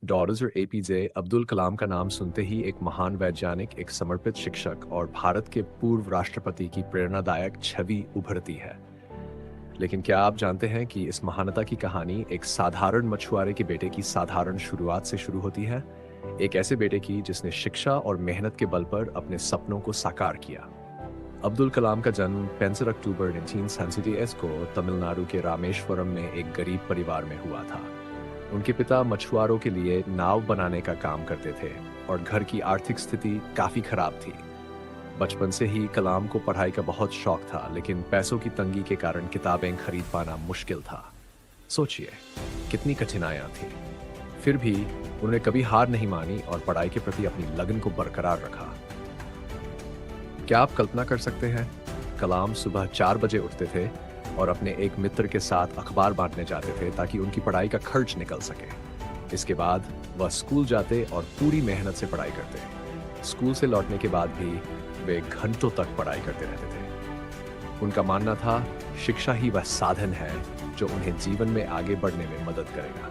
Doctor APJ Abdul Kalam का नाम सुनते ही एक महान वैज्ञानिक, एक समर्पित शिक्षक और भारत के पूर्व राष्ट्रपति की प्रेरणादायक छवि उभरती है। लेकिन क्या आप जानते हैं कि इस महानता की कहानी एक साधारण मछुआरे के बेटे की साधारण शुरुआत से शुरू होती है? एक ऐसे बेटे की जिसने शिक्षा और मेहनत के बल पर अपने सपनों को साकार किया। अब्दुल कलाम का जन्म 5 अक्टूबर 1967 को तमिलनाडु के रामेश्वरम में एक गरीब परिवार में हुआ था। उनके पिता मछुआरों के लिए नाव बनाने का काम करते थे और घर की आर्थिक स्थिति काफी खराब थी। बचपन से ही कलाम को पढ़ाई का बहुत शौक था, लेकिन पैसों की तंगी के कारण किताबें खरीद पाना मुश्किल था। सोचिए, कितनी कठिनाइयां थी। फिर भी उन्होंने कभी हार नहीं मानी और पढ़ाई के प्रति अपनी लगन को बरकरार रखा। क्या आप कल्पना कर सकते हैं? कलाम सुबह 4 बजे उठते थे और अपने एक मित्र के साथ अखबार बांटने जाते थे ताकि उनकी पढ़ाई का खर्च निकल सके। इसके बाद वह स्कूल जाते और पूरी मेहनत से पढ़ाई करते। स्कूल से लौटने के बाद भी वे घंटों तक पढ़ाई करते रहते थे। उनका मानना था, शिक्षा ही वह साधन है जो उन्हें जीवन में आगे बढ़ने में मदद करेगा।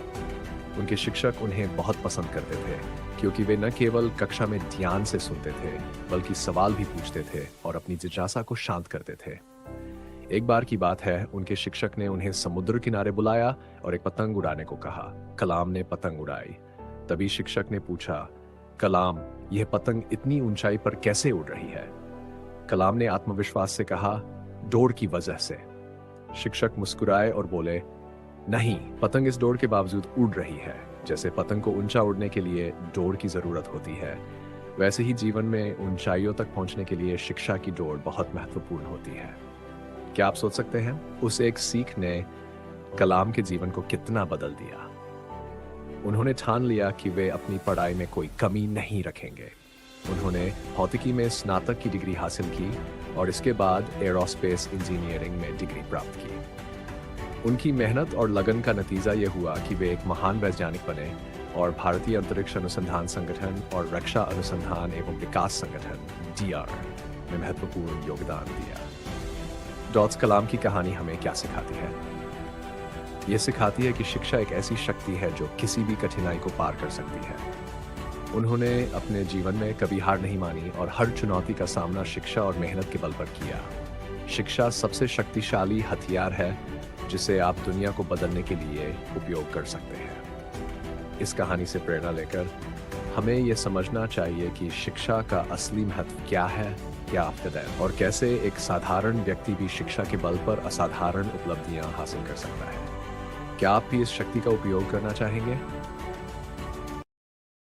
उनके शिक्षक उन्हें बहुत पसंद करते थे क्योंकि वे न केवल कक्षा में ध्यान से सुनते थे, बल्कि सवाल भी पूछते थे और अपनी जिज्ञासा को शांत करते थे। एक बार की बात है, उनके शिक्षक ने उन्हें समुद्र किनारे बुलाया और एक पतंग उड़ाने को कहा। कलाम ने पतंग उड़ाई। तभी शिक्षक ने पूछा, कलाम, यह पतंग इतनी ऊंचाई पर कैसे उड़ रही है? कलाम ने आत्मविश्वास से कहा, डोर की वजह से। शिक्षक मुस्कुराए और बोले, नहीं, पतंग इस डोर के बावजूद उड़ रही है। जैसे पतंग को ऊंचा उड़ने के लिए डोर की जरूरत होती है, वैसे ही जीवन में ऊंचाइयों तक पहुंचने के लिए शिक्षा की डोर बहुत महत्वपूर्ण होती है। क्या आप सोच सकते हैं, उस एक सीख ने कलाम के जीवन को कितना बदल दिया? उन्होंने ठान लिया कि वे अपनी पढ़ाई में कोई कमी नहीं रखेंगे। उन्होंने भौतिकी में स्नातक की डिग्री हासिल की और इसके बाद एरोस्पेस इंजीनियरिंग में डिग्री प्राप्त की। उनकी मेहनत और लगन का नतीजा ये हुआ कि वे एक महान वैज्ञानिक बने और भारतीय अंतरिक्ष अनुसंधान संगठन और रक्षा अनुसंधान एवं विकास संगठन (डीआर) में महत्वपूर्ण योगदान दिया। डॉक्टर कलाम की कहानी हमें क्या सिखाती है? ये सिखाती है कि शिक्षा एक ऐसी शक्ति है जो किसी भी कठिनाई को पार कर सकती है। उन्होंने अपने जीवन में कभी हार नहीं मानी और हर चुनौती का सामना शिक्षा और मेहनत के बल पर किया। शिक्षा सबसे शक्तिशाली हथियार है जिसे आप दुनिया को बदलने के लिए उपयोग कर सकते हैं। इस कहानी से प्रेरणा लेकर हमें यह समझना चाहिए कि शिक्षा का असली महत्व क्या है, क्या और कैसे एक साधारण व्यक्ति भी शिक्षा के बल पर असाधारण उपलब्धियां हासिल कर सकता है। क्या आप भी इस शक्ति का उपयोग करना चाहेंगे?